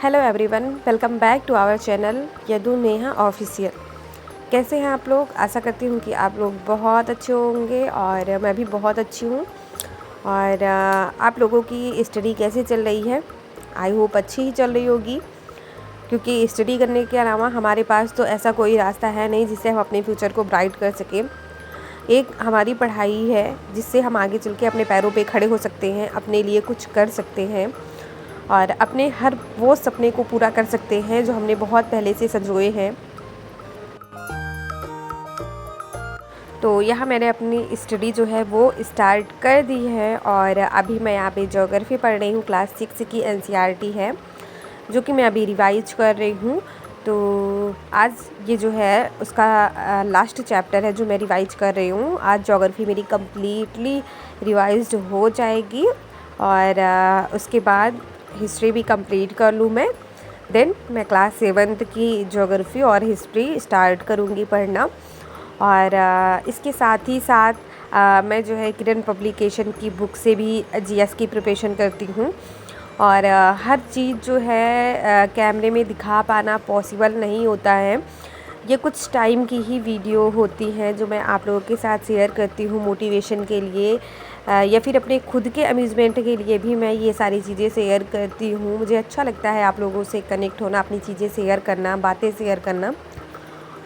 Hello everyone, welcome back to our channel Yadu Neha official. कैसे हैं आप लोग? आशा करती हूँ कि आप लोग बहुत अच्छे होंगे और मैं भी बहुत अच्छी हूँ। और आप लोगों की स्टडी कैसे चल रही है? आई होप अच्छी ही चल रही होगी, क्योंकि स्टडी करने के अलावा हमारे पास तो ऐसा कोई रास्ता है नहीं जिससे हम अपने फ्यूचर को ब्राइट कर सकें। एक हमारी पढ़ाई है जिससे हम आगे चल के अपने पैरों पे खड़े हो सकते हैं, अपने लिए कुछ कर सकते हैं और अपने हर वो सपने को पूरा कर सकते हैं जो हमने बहुत पहले से संजोए हैं। तो यहाँ मैंने अपनी स्टडी जो है वो स्टार्ट कर दी है और अभी मैं यहाँ पे ज्योग्राफी पढ़ रही हूँ। क्लास 6 की एनसीईआरटी है जो कि मैं अभी रिवाइज कर रही हूँ। तो आज ये जो है उसका लास्ट चैप्टर है जो मैं रिवाइज कर रही हूँ। आज ज्योग्राफी मेरी कम्प्लीटली रिवाइज्ड हो जाएगी और उसके बाद हिस्ट्री भी कंप्लीट कर लूँ मैं। देन मैं क्लास 7 की ज्योग्राफी और हिस्ट्री स्टार्ट करूँगी पढ़ना। और इसके साथ ही साथ मैं जो है किरण पब्लिकेशन की बुक से भी जीएस की प्रिपरेशन करती हूँ। और हर चीज़ जो है कैमरे में दिखा पाना पॉसिबल नहीं होता है। ये कुछ टाइम की ही वीडियो होती हैं जो मैं आप लोगों के साथ शेयर करती हूँ मोटिवेशन के लिए या फिर अपने खुद के अम्यूज़मेंट के लिए भी मैं ये सारी चीज़ें शेयर करती हूँ। मुझे अच्छा लगता है आप लोगों से कनेक्ट होना, अपनी चीज़ें शेयर करना, बातें शेयर करना।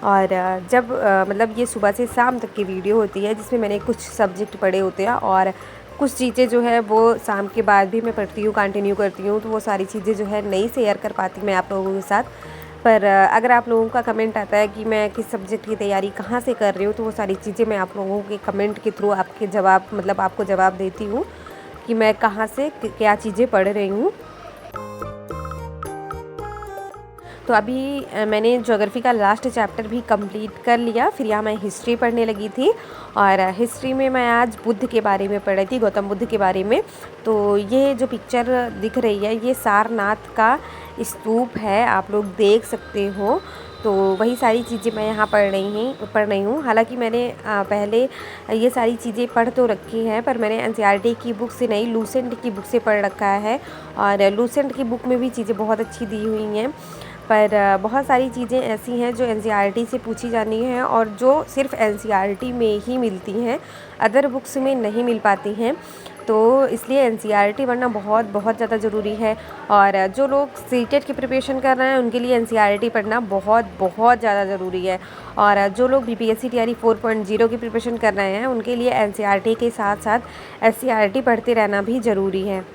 और जब मतलब ये सुबह से शाम तक की वीडियो होती है जिसमें मैंने कुछ सब्जेक्ट पढ़े होते हैं और कुछ चीज़ें जो है वो शाम के बाद भी मैं पढ़ती हूँ, कंटिन्यू करती हूँ। तो वो सारी चीज़ें जो है नहीं शेयर कर पाती मैं आप लोगों के साथ। पर अगर आप लोगों का कमेंट आता है कि मैं किस सब्जेक्ट की तैयारी कहाँ से कर रही हूँ, तो वो सारी चीज़ें मैं आप लोगों के कमेंट के थ्रू आपके जवाब मतलब आपको जवाब देती हूँ कि मैं कहाँ से क्या चीज़ें पढ़ रही हूँ। तो अभी मैंने ज्योग्राफी का लास्ट चैप्टर भी कंप्लीट कर लिया। फिर यहाँ मैं हिस्ट्री पढ़ने लगी थी और हिस्ट्री में मैं आज बुद्ध के बारे में पढ़ रही थी, गौतम बुद्ध के बारे में। तो ये जो पिक्चर दिख रही है ये सारनाथ का स्तूप है, आप लोग देख सकते हो। तो वही सारी चीज़ें मैं यहाँ पढ़ रही हूँ। हालांकि मैंने पहले ये सारी चीज़ें पढ़ तो रखी हैं, पर मैंने एनसीईआरटी की बुक से नहीं, लूसेंट की बुक से पढ़ रखा है। और लूसेंट की बुक में भी चीज़ें बहुत अच्छी दी हुई हैं, पर बहुत सारी चीज़ें ऐसी हैं जो एनसीईआरटी से पूछी जानी है और जो सिर्फ एनसीईआरटी में ही मिलती हैं, अदर बुक्स में नहीं मिल पाती हैं। तो इसलिए एनसीईआरटी पढ़ना बहुत ज़्यादा ज़रूरी है। और जो लोग सीटेट की प्रिपरेशन कर रहे हैं उनके लिए एनसीईआरटी पढ़ना बहुत ज़्यादा ज़रूरी है। और जो लोग बीपीएससी टीआरई 4.0 की प्रिपरेशन कर रहे हैं उनके लिए एनसीईआरटी के साथ साथ एससीईआरटी पढ़ते रहना भी ज़रूरी है।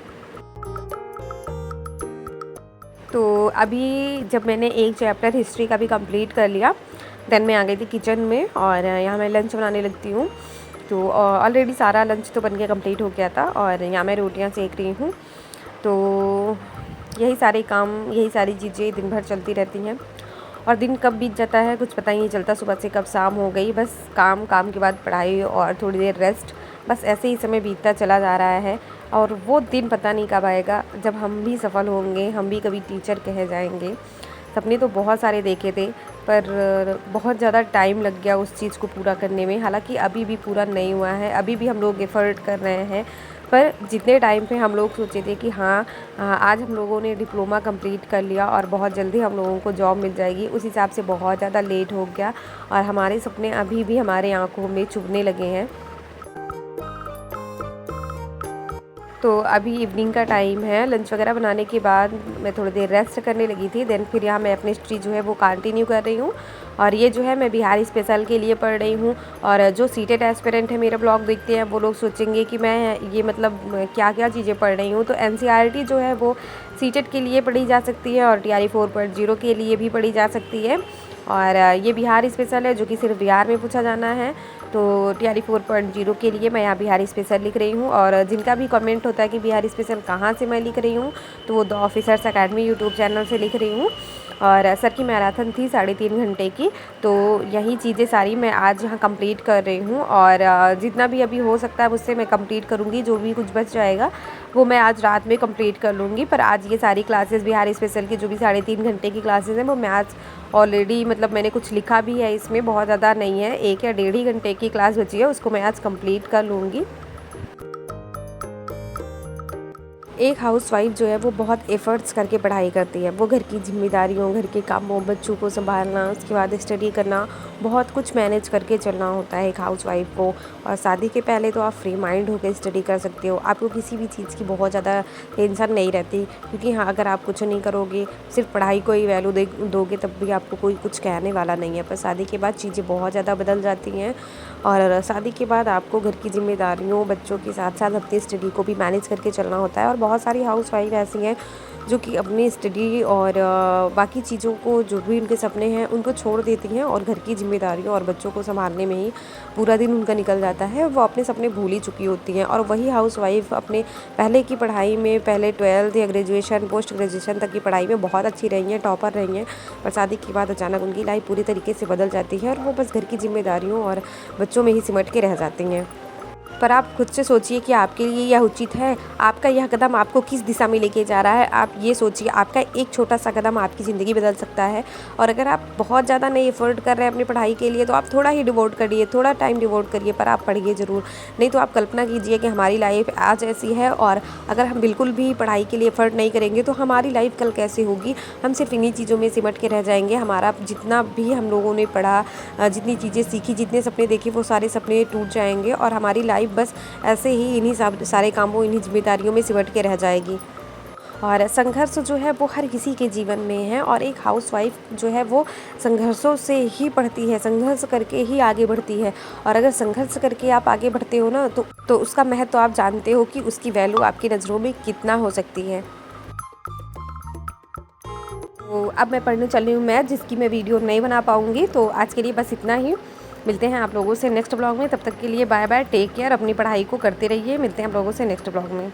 तो अभी जब मैंने एक चैप्टर हिस्ट्री का भी कंप्लीट कर लिया, देन मैं आ गई थी किचन में और यहाँ मैं लंच बनाने लगती हूँ। तो ऑलरेडी सारा लंच तो बन के कंप्लीट हो गया था और यहाँ मैं रोटियाँ सेक रही हूँ। तो यही सारे काम, यही सारी चीज़ें दिन भर चलती रहती हैं और दिन कब बीत जाता है कुछ पता ही नहीं चलता। सुबह से कब शाम हो गई, बस काम के बाद पढ़ाई और थोड़ी देर रेस्ट, बस ऐसे ही समय बीतता चला जा रहा है। और वो दिन पता नहीं कब आएगा जब हम भी सफल होंगे, हम भी कभी टीचर कहे जाएंगे। सपने तो बहुत सारे देखे थे पर बहुत ज़्यादा टाइम लग गया उस चीज़ को पूरा करने में। हालांकि अभी भी पूरा नहीं हुआ है, अभी भी हम लोग एफ़र्ट कर रहे हैं। पर जितने टाइम पे हम लोग सोचे थे कि हाँ आज हम लोगों ने डिप्लोमा कंप्लीट कर लिया और बहुत जल्दी हम लोगों को जॉब मिल जाएगी, उस हिसाब से बहुत ज़्यादा लेट हो गया और हमारे सपने अभी भी हमारे आँखों में चुभने लगे हैं। तो अभी इवनिंग का टाइम है, लंच वगैरह बनाने के बाद मैं थोड़ी देर रेस्ट करने लगी थी। देन फिर यहाँ मैं अपनी स्टडी जो है वो कंटिन्यू कर रही हूँ। और ये जो है मैं बिहारी स्पेशल के लिए पढ़ रही हूँ। और जो सीटेट एस्पिरेंट है मेरा ब्लॉग देखते हैं वो लोग सोचेंगे कि मैं ये मतलब क्या क्या चीज़ें पढ़ रही हूँ। तो एनसीईआरटी जो है वो सीटेट के लिए पढ़ी जा सकती है और टीआरई 4.0 के लिए भी पढ़ी जा सकती है। और ये बिहार स्पेशल है जो कि सिर्फ बिहार में पूछा जाना है। तो टीआरई 4.0 के लिए मैं यहाँ बिहार स्पेशल लिख रही हूँ। और जिनका भी कमेंट होता है कि बिहार स्पेशल कहाँ से मैं लिख रही हूँ, तो वो the officers academy YouTube channel से लिख रही हूँ। और सर की मैराथन थी 3.5 घंटे की, तो यही चीज़ें सारी मैं आज यहाँ कंप्लीट कर रही हूँ। और जितना भी अभी हो सकता है मुझसे मैं कंप्लीट करूँगी, जो भी कुछ बच जाएगा वो मैं आज रात में कंप्लीट कर लूँगी। पर आज ये सारी क्लासेस बिहार स्पेशल की जो भी 3.5 घंटे की क्लासेस हैं वो मैं आज ऑलरेडी मतलब मैंने कुछ लिखा भी है, इसमें बहुत ज़्यादा नहीं है, 1 या 1.5 घंटे की क्लास बची है, उसको मैं आज कंप्लीट कर लूँगी। एक हाउसवाइफ जो है वो बहुत एफ़र्ट्स करके पढ़ाई करती है। वो घर की ज़िम्मेदारियों, घर के कामों, बच्चों को सँभालना, उसके बाद स्टडी करना, बहुत कुछ मैनेज करके चलना होता है एक हाउसवाइफ को। और शादी के पहले तो आप फ्री माइंड होकर स्टडी कर सकते हो। आपको किसी भी चीज़ की बहुत ज़्यादा टेंशन नहीं रहती, क्योंकि हाँ, अगर आप कुछ नहीं करोगे, सिर्फ पढ़ाई को ही वैल्यू दोगे, तब भी आपको कोई कुछ कहने वाला नहीं है। पर शादी के बाद चीज़ें बहुत ज़्यादा बदल जाती हैं, और शादी के बाद आपको घर की ज़िम्मेदारियों, बच्चों के साथ साथ अपनी स्टडी को भी मैनेज करके चलना होता है। और बहुत सारी हाउसवाइफ ऐसी हैं जो कि अपनी स्टडी और बाकी चीज़ों को, जो भी उनके सपने हैं, उनको छोड़ देती हैं और घर की ज़िम्मेदारियों और बच्चों को संभालने में ही पूरा दिन उनका निकल जाता है। वो अपने सपने भूल ही चुकी होती हैं। और वही हाउसवाइफ अपने पहले की पढ़ाई में, पहले 12th या ग्रेजुएशन, पोस्ट ग्रेजुएशन तक की पढ़ाई में बहुत अच्छी रही हैं, टॉपर रही हैं, पर शादी के बाद अचानक उनकी लाइफ पूरी तरीके से बदल जाती है और वो बस घर की ज़िम्मेदारियों और बच्चों में ही सिमट के रह जाती हैं। पर आप खुद से सोचिए कि आपके लिए यह उचित है? आपका यह कदम आपको किस दिशा में लेके जा रहा है? आप ये सोचिए, आपका एक छोटा-सा कदम आपकी ज़िंदगी बदल सकता है। और अगर आप बहुत ज़्यादा नहीं एफ़र्ट कर रहे हैं अपनी पढ़ाई के लिए, तो आप थोड़ा ही डिवोट करिए, थोड़ा टाइम डिवोट करिए, पर आप पढ़िए ज़रूर। नहीं तो आप कल्पना कीजिए कि हमारी लाइफ़ आज ऐसी है, और अगर हम बिल्कुल भी पढ़ाई के लिए एफ़र्ट नहीं करेंगे, तो हमारी लाइफ़ कल कैसे होगी? हम सिर्फ़ इन्हीं चीज़ों में सिमट के रह जाएँगे। हमारा जितना भी हम लोगों ने पढ़ा, जितनी चीज़ें सीखी, जितने सपने देखे, वो सारे सपने टूट जाएँगे और हमारी लाइफ़ बस ऐसे ही इन्हीं सारे कामों, इन्हीं ज़िम्मेदारियों में सिमट के रह जाएगी। और संघर्ष जो है वो हर किसी के जीवन में है, और एक हाउसवाइफ जो है वो संघर्षों से ही पढ़ती है, संघर्ष करके ही आगे बढ़ती है। और अगर संघर्ष करके आप आगे बढ़ते हो ना, तो उसका महत्व आप जानते हो कि उसकी वैल्यू आपकी नज़रों में कितना हो सकती है। तो अब मैं पढ़ने चल रही हूँ मैथ, जिसकी मैं वीडियो नहीं बना पाऊँगी। तो आज के लिए बस इतना ही। मिलते हैं आप लोगों से नेक्स्ट ब्लॉग में। तब तक के लिए बाय बाय, टेक केयर, अपनी पढ़ाई को करते रहिए। मिलते हैं आप लोगों से नेक्स्ट ब्लॉग में।